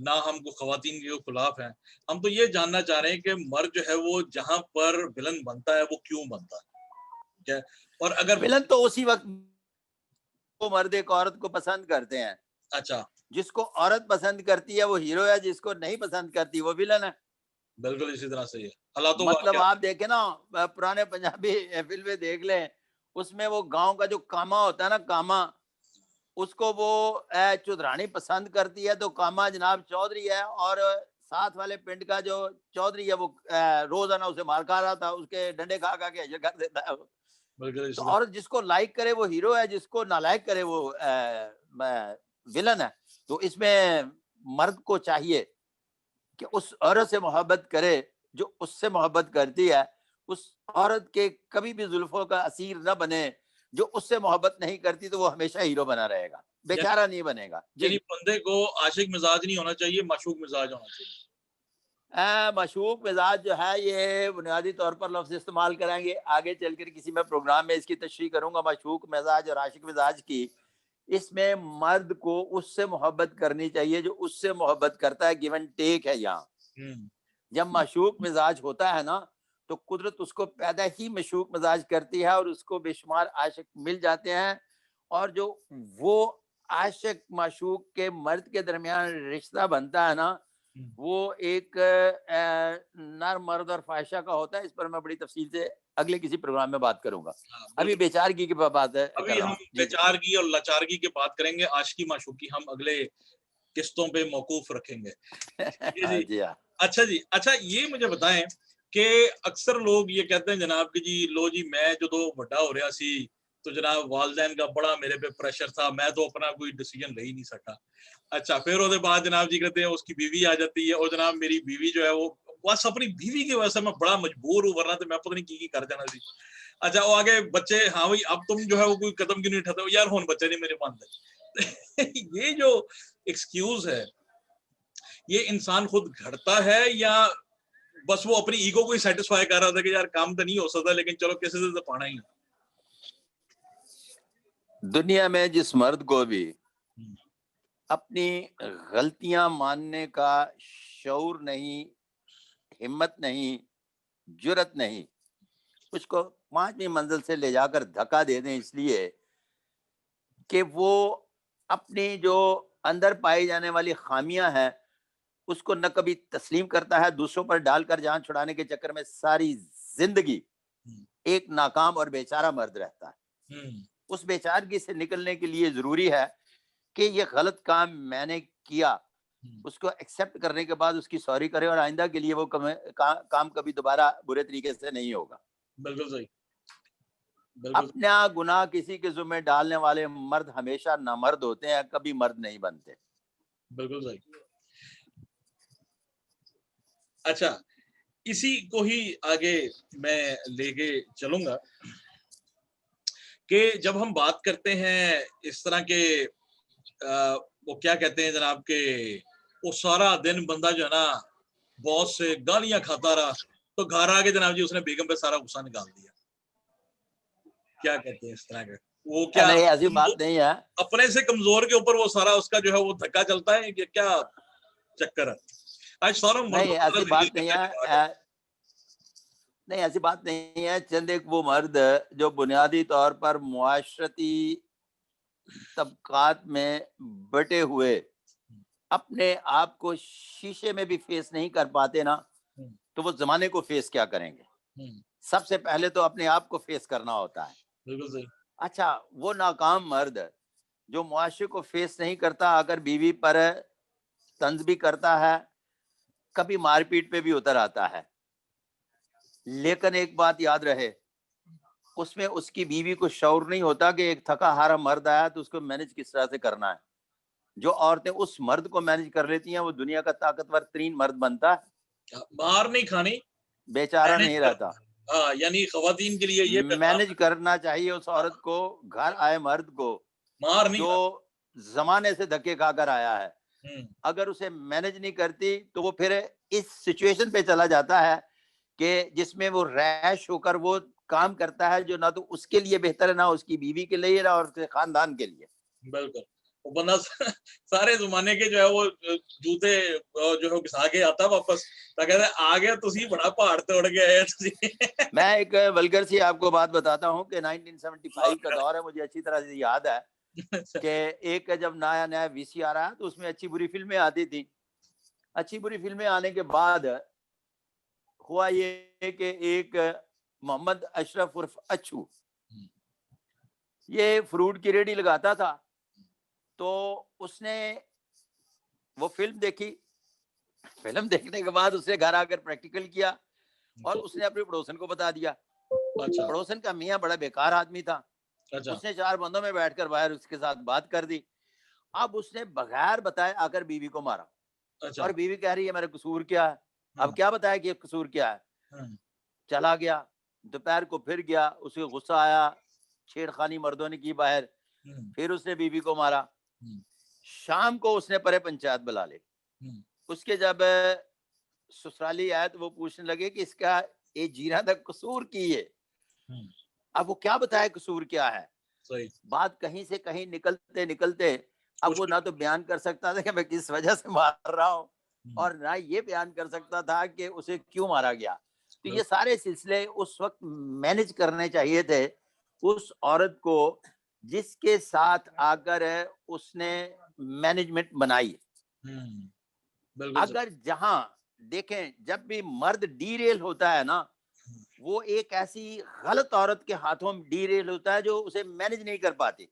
نہ ہم کو خواتین کے خلاف ہیں. ہم تو یہ جاننا چاہ رہے ہیں کہ مرد جو ہے وہ جہاں پر ولن بنتا ہے وہ کیوں بنتا ہے, ٹھیک ہے؟ اور اگر ولن تو اسی وقت وہ مرد ایک عورت کو پسند کرتے ہیں. اچھا, جس کو عورت پسند کرتی ہے وہ ہیرو ہے, جس کو نہیں پسند کرتی وہ ولن ہے. بالکل اسی طرح سے اللہ تو مطلب واقعہ. آپ دیکھیں نا, پرانے پنجابی فلمیں دیکھ لیں, اس میں وہ گاؤں کا جو کاما ہوتا ہے نا, کاما, اس کو وہ چودرانی پسند کرتی ہے, تو کاما جناب چودھری ہے, اور ساتھ والے پنڈ کا جو چودھری ہے وہ روزانہ اسے مار کھا رہا تھا, اس کے ڈنڈے کھا کھا کے کر دیتا ہے. بالکل تو عورت جس کو لائک کرے وہ ہیرو ہے, جس کو نالائک کرے وہ ولن ہے. تو اس میں مرد کو چاہیے کہ اس عورت سے محبت کرے جو اس سے محبت کرتی ہے, اس عورت کے کبھی بھی زلفوں کا اسیر نہ بنے. جو اس سے محبت نہیں کرتی تو وہ ہمیشہ ہیرو بنا رہے گا, بیچارہ نہیں بنے گا. یعنی جی, بندے کو عاشق مزاج نہیں ہونا چاہیے, معشوق مزاج ہونا چاہیے. مشوق مزاج جو ہے یہ بنیادی طور پر لفظ استعمال کریں گے, آگے چل کر کسی میں پروگرام میں اس کی تشریح کروں گا. مشوق مزاج اور عاشق مزاج کی, اس میں مرد کو اس سے محبت کرنی چاہیے جو اس سے محبت کرتا ہے. گیو اینڈ ٹیک ہے یہاں. جب مشوق مزاج ہوتا ہے نا تو قدرت اس کو پیدا ہی مشوق مزاج کرتی ہے, اور اس کو بے شمار عاشق مل جاتے ہیں. اور جو وہ عاشق معشوق کے مرد کے درمیان رشتہ بنتا ہے نا, وہ ایک نر مرد اور فاحشہ کا ہوتا ہے. اس پر میں بڑی تفصیل سے اگلے کسی پروگرام میں بات کروں گا. ابھی بیچارگی کی بات کر ابھی رہا ہم ہوں. جی بیچارگی اور لاچارگی کی بات کریں گے, عاشقی معشوقی ہم اگلے قسطوں پہ موقوف رکھیں گے. جی ہاں. اچھا جی, اچھا یہ مجھے بتائیں کہ اکثر لوگ یہ کہتے ہیں جناب کہ جی لو جی میں جو تو بڑا ہو رہا سی تو جناب والدین کا بڑا میرے پہ پریشر تھا, میں تو اپنا کوئی ڈیسیجن لے ہی نہیں سکا. اچھا, پھر اس کے بعد جناب جی کہتے ہیں اس کی بیوی آ جاتی ہے, اور جناب میری بیوی جو ہے وہ بس اپنی بیوی کی وجہ سے میں بڑا مجبور ہوں, ورنہ تو میں پتہ نہیں کی کر جانا سی. اچھا, وہ آگے بچے, ہاں بھائی اب تم جو ہے وہ کوئی قدم کیوں نہیں اٹھاتے ہو, یار ہون بچے نہیں میرے مانتے. یہ جو ایکسکیوز ہے یہ انسان خود گھڑتا ہے یا بس وہ اپنی ایگو کو ہی سیٹسفائی کر رہا تھا کہ یار کام تو نہیں ہو سکتا لیکن چلو کسی سے تو پانا ہی. دنیا میں جس مرد کو بھی اپنی غلطیاں ماننے کا شعور نہیں, ہمت نہیں, جرت نہیں, اس کو 5ویں منزل سے لے جا کر دھکا دے دیں, اس لیے کہ وہ اپنی جو اندر پائی جانے والی خامیاں ہیں اس کو نہ کبھی تسلیم کرتا ہے, دوسروں پر ڈال کر جان چھڑانے کے چکر میں ساری زندگی ایک ناکام اور بیچارہ مرد رہتا ہے. اس بیچارگی سے نکلنے کے لیے ضروری ہے کہ یہ غلط کام میں نے کیا, اس کو ایکسیپٹ کرنے کے بعد اس کی سوری کرے, اور آئندہ کے لیے وہ کام کبھی دوبارہ برے طریقے سے نہیں ہوگا. بالکل صحیح. اپنا گناہ کسی کے ذمہ ڈالنے والے مرد ہمیشہ نامرد ہوتے ہیں, کبھی مرد نہیں بنتے. بالکل صحیح. اچھا, اسی کو ہی آگے میں لے کے چلوں گا کہ جب ہم بات کرتے ہیں اس طرح کے وہ کیا کہتے ہیں جناب کہ وہ سارا دن بندہ جو ہے نا باس سے گالیاں کھاتا رہا تو گھر آ کے جناب جی اس نے بیگم پہ سارا غصہ نکال دیا, کیا کہتے ہیں اس طرح کا, وہ کیا نہیں ایسی بات نہیں ہے. اپنے سے کمزور کے اوپر وہ سارا اس کا جو ہے وہ دھکا چلتا ہے کہ کیا چکر ہے؟ آج سارا نہیں ایسی بات نہیں ہے, نہیں ایسی بات نہیں ہے. چند ایک وہ مرد جو بنیادی طور پر معاشرتی طبقات میں بٹے ہوئے اپنے آپ کو شیشے میں بھی فیس نہیں کر پاتے نا, تو وہ زمانے کو فیس کیا کریں گے؟ سب سے پہلے تو اپنے آپ کو فیس کرنا ہوتا ہے. بالکل صحیح. اچھا, وہ ناکام مرد جو معاشرے کو فیس نہیں کرتا, اگر بیوی پر طنز بھی کرتا ہے, کبھی مار پیٹ پہ بھی اتر آتا ہے, لیکن ایک بات یاد رہے, اس میں اس کی بیوی کو شعور نہیں ہوتا کہ ایک تھکا ہارا مرد آیا تو اس کو مینج کس طرح سے کرنا ہے. جو عورتیں اس مرد کو مینج کر لیتی ہیں وہ دنیا کا طاقتور ترین مرد بنتا ہے, مار نہیں کھانی, بیچارہ نہیں رہتا. یعنی خواتین کے لیے یہ مینج کرنا چاہیے اس عورت کو, گھر آئے مرد کو مار نہیں جو زمانے سے دھکے کھا کر آیا ہے. کھانی. اگر اسے مینج نہیں کرتی تو وہ پھر اس سچویشن پہ چلا جاتا ہے کہ جس میں وہ ریش ہو کر وہ کام کرتا ہے جو نہ تو اس کے لیے بہتر ہے, نہ اس کی بیوی کے لیے, نہ اور اس کے خاندان کے لیے. بالکل. وہ بندہ سارے زمانے کے جو ہے وہ جوتے جو ہے گھسا کے آتا واپس، تو کہتے ہیں آ گیا تسی بڑا پہاڑ توڑ کے آئے تسی. میں ایک ولگر سی آپ کو بات بتاتا ہوں کہ 1975 کا دور ہے، مجھے اچھی طرح سے یاد ہے کہ ایک جب نیا نیا وی سی آ رہا ہے تو اس میں اچھی بری فلمیں آتی تھی. اچھی بری فلمیں آنے کے بعد ہوا یہ کہ ایک محمد اشرف عرف اچھو یہ فروٹ کی ریڈی لگاتا تھا، تو اس نے وہ فلم دیکھی. فلم دیکھنے کے بعد اس نے گھر آ کر پریکٹیکل کیا اور اس نے اپنے پڑوسن کو بتا دیا. پڑوسن کا میاں بڑا بیکار آدمی تھا. اس نے 4 بندوں میں بیٹھ کر باہر اس کے ساتھ بات کر دی. اب اس نے بغیر بتائے آ کر بیوی کو مارا، اور بیوی کہہ رہی ہے میرا قصور کیا ہے. اب کیا بتایا کہ قصور کیا ہے. چلا گیا، دوپہر کو پھر گیا، اسے غصہ آیا، چھیڑخانی مردوں نے کی باہر، پھر اس نے بیوی کو مارا. شام کو اس نے پرے پنچایت بلا لے. اس کے جب سسرالی آئے تو وہ پوچھنے لگے کہ اس کا یہ جیرا تھا قصور کی ہے. اب وہ کیا بتایا قصور کیا ہے. بات کہیں سے کہیں نکلتے نکلتے اب وہ نہ تو بیان کر سکتا تھا کہ میں کس وجہ سے مار رہا ہوں، اور نہ یہ بیان کر سکتا تھا کہ اسے کیوں مارا گیا. تو یہ سارے سلسلے اس وقت مینج کرنے چاہیے تھے اس عورت کو جس کے ساتھ آ کر اس نے مینجمنٹ بنائی. اگر جہاں دیکھیں جب بھی مرد ڈی ریل ہوتا ہے نا، وہ ایک ایسی غلط عورت کے ہاتھوں میں ڈی ریل ہوتا ہے جو اسے مینج نہیں کر پاتی.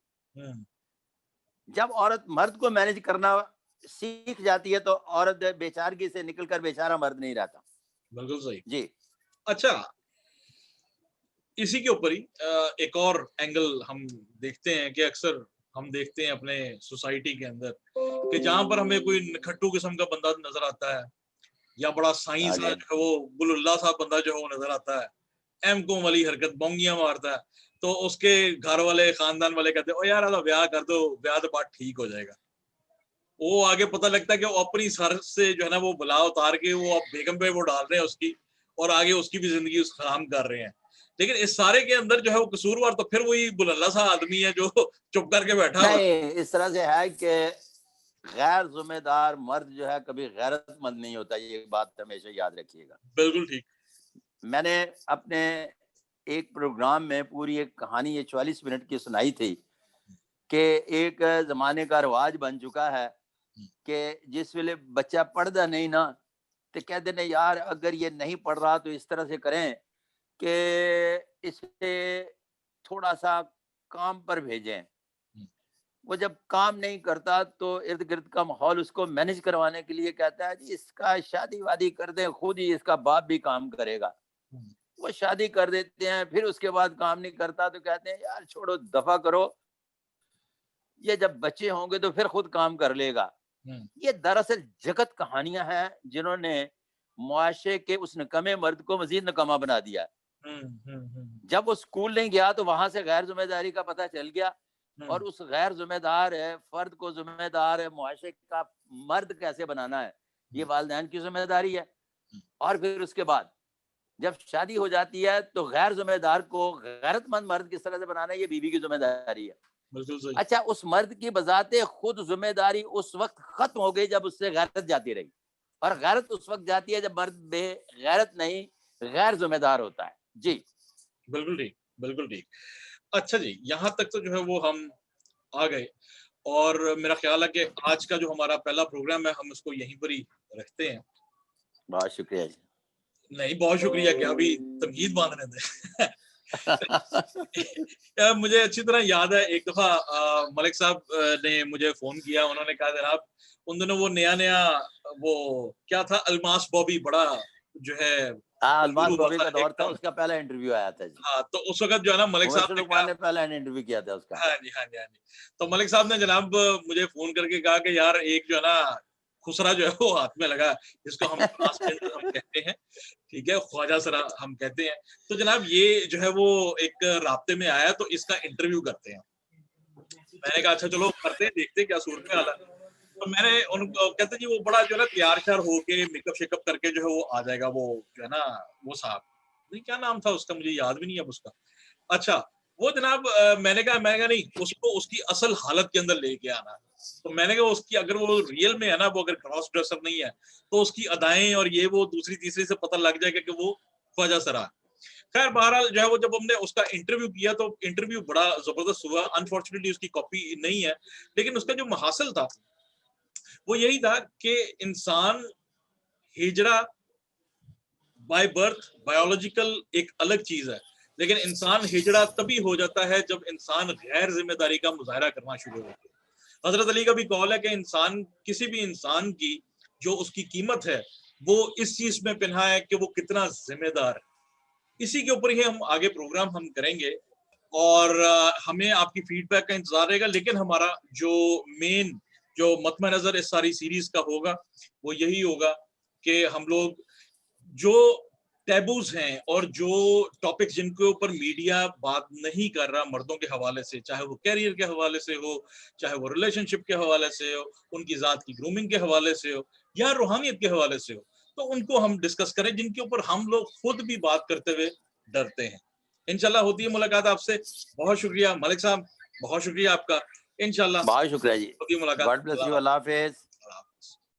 جب عورت مرد کو مینج کرنا سیکھ جاتی ہے تو عورت بیچارگی سے نکل کر بیچارہ مرد نہیں رہتا. بالکل صحیح. جی اچھا، اسی کے اوپر ہی ایک اور اینگل ہم دیکھتے ہیں کہ اکثر ہم دیکھتے ہیں اپنے سوسائٹی کے اندر کہ جہاں پر ہمیں کوئی نکھٹو قسم کا بندہ نظر آتا ہے یا بڑا سائنس جو ہے وہ گل اللہ صاحب بندہ جو ہے وہ نظر آتا ہے، ایم کو والی حرکت بونگیاں مارتا ہے، تو اس کے گھر والے خاندان والے کہتے ہیں او یار اب بیاہ کر دو، بیاہ تو بات ٹھیک ہو جائے گا. وہ آگے پتہ لگتا ہے کہ وہ اپنی سر سے جو ہے نا وہ بلا اتار کے وہ اب بیگم پہ وہ ڈال رہے ہیں اس کی، اور آگے اس کی بھی زندگی اس خرام کر رہے ہیں. لیکن اس سارے کے اندر جو ہے وہ قصوروار تو پھر وہی بلاللہ سا آدمی ہے جو چپ کر کے بیٹھا ہوا. نہیں، اس طرح سے ہے کہ غیر ذمہ دار مرد جو ہے کبھی غیرت مند نہیں ہوتا. یہ بات ہمیشہ یاد رکھیے گا. بالکل ٹھیک. میں نے اپنے ایک پروگرام میں پوری ایک کہانی یہ 44 منٹ کی سنائی تھی کہ ایک زمانے کا رواج بن چکا ہے کہ جس ویلے بچہ پڑھتا نہیں نا تو کہتے ہیں یار اگر یہ نہیں پڑھ رہا تو اس طرح سے کریں کہ اسے تھوڑا سا کام پر بھیجیں. وہ جب کام نہیں کرتا تو ارد گرد کا ماحول اس کو مینج کروانے کے لیے کہتا ہے جی اس کا شادی وادی کر دیں، خود ہی اس کا باپ بھی کام کرے گا. وہ شادی کر دیتے ہیں، پھر اس کے بعد کام نہیں کرتا تو کہتے ہیں یار چھوڑو دفع کرو، یہ جب بچے ہوں گے تو پھر خود کام کر لے گا. یہ دراصل جگت کہانیاں ہیں جنہوں نے معاشرے کے اس نکمے مرد کو مزید نکما بنا دیا. جب وہ اسکول نہیں گیا تو وہاں سے غیر ذمہ داری کا پتہ چل گیا، اور اس غیر ذمہ دار فرد کو ذمہ دار معاشرے کا مرد کیسے بنانا ہے یہ والدین کی ذمہ داری ہے. اور پھر اس کے بعد جب شادی ہو جاتی ہے تو غیر ذمہ دار کو غیرت مند مرد کس طرح سے بنانا ہے یہ بیوی کی ذمہ داری ہے. اچھا، اس مرد کی بذات خود ذمہ داری اس وقت ختم ہو گئی جب اس سے غیرت جاتی رہی، اور غیرت اس وقت جاتی ہے جب مرد بے غیرت نہیں غیر ذمہ دار ہوتا ہے. جی بالکل ٹھیک، بالکل ٹھیک. اچھا جی، یہاں تک تو جو ہے وہ ہم آ گئے، اور میرا خیال ہے کہ آج کا جو ہمارا پہلا پروگرام ہے ہم اس کو یہیں پر ہی رکھتے ہیں. بہت شکریہ جی. نہیں بہت شکریہ، کیا ابھی تمہید باندھ رہے تھے. مجھے اچھی طرح یاد ہے ایک دفعہ ملک صاحب نے مجھے فون کیا، انہوں نے کہا جناب ان دنوں وہ نیا وہ کیا تھا الماس بابی بڑا جو ہے الماس بابی کا دور تھا، اس کا پہلا انٹرویو آیا تھا جی. ہاں تو اس وقت جو ہے نا ملک صاحب نے پہلا انٹرویو کیا تھا اس کا. ہاں جی ہاں جی ہاں جی. تو ملک صاحب نے جناب مجھے فون کر کے کہا کہ یار ایک جو ہے نا خسرا جو ہے وہ ہاتھ میں لگا، جس کو ہم کہتے ہیں، ٹھیک ہے، خواجہ سرا ہم کہتے ہیں. تو جناب یہ جو ہے وہ ایک رابطے میں آیا تو اس کا انٹرویو کرتے ہیں. میں نے کہا اچھا چلو کرتے ہیں، دیکھتے کیا صورت حال ہے. تو میں نے ان کو کہتے جی وہ بڑا جو ہے نا تیار شیار ہو کے میک اپ شیک اپ کر کے جو ہے وہ آ جائے گا، وہ جو ہے نا وہ صاحب نہیں کیا نام تھا اس کا مجھے یاد بھی نہیں اب اس کا. اچھا وہ جناب میں نے کہا نہیں اس کو اس کی اصل حالت کے اندر لے کے آنا. تو میں نے کہا اس کی اگر وہ ریئل میں ہے نا, وہ اگر کراس ڈریسر نہیں ہے تو اس کی ادائیں اور یہ وہ دوسری تیسری سے پتہ لگ جائے گا کہ وہ خواجہ سرا. خیر بہرحال جو ہے وہ جب ہم نے اس کا انٹرویو کیا تو انٹرویو بڑا زبردست ہوا. انفارچونیٹلی اس کی کاپی نہیں ہے, لیکن اس کا جو محاصل تھا وہ یہی تھا کہ انسان ہجرا بائی برتھ بایولوجیکل ایک الگ چیز ہے, لیکن انسان ہجڑا تبھی ہو جاتا ہے جب انسان غیر ذمہ داری کا مظاہرہ کرنا شروع ہو گیا. حضرت علی کا بھی قول ہے کہ انسان, کسی بھی انسان کی جو اس کی قیمت ہے وہ اس چیز میں پنہا ہے کہ وہ کتنا ذمہ دار ہے. اسی کے اوپر ہی ہم آگے پروگرام ہم کریں گے اور ہمیں آپ کی فیڈ بیک کا انتظار رہے گا. لیکن ہمارا جو مین جو مطمع نظر اس ساری سیریز کا ہوگا وہ یہی ہوگا کہ ہم لوگ جو ٹیبوز ہیں اور جو ٹاپکس جن کے اوپر میڈیا بات نہیں کر رہا مردوں کے حوالے سے, چاہے وہ کیریئر کے حوالے سے ہو, چاہے وہ ریلیشن شپ کے حوالے سے ہو, ان کی ذات کی گرومنگ کے حوالے سے ہو, یا روحانیت کے حوالے سے ہو, تو ان کو ہم ڈسکس کریں جن کے اوپر ہم لوگ خود بھی بات کرتے ہوئے ڈرتے ہیں. انشاءاللہ ہوتی ہے ملاقات آپ سے. بہت شکریہ ملک صاحب, بہت شکریہ آپ کا. انشاءاللہ بہت شکریہ جی. ہوتی ہے ملاقات. God bless you. اللہ حافظ.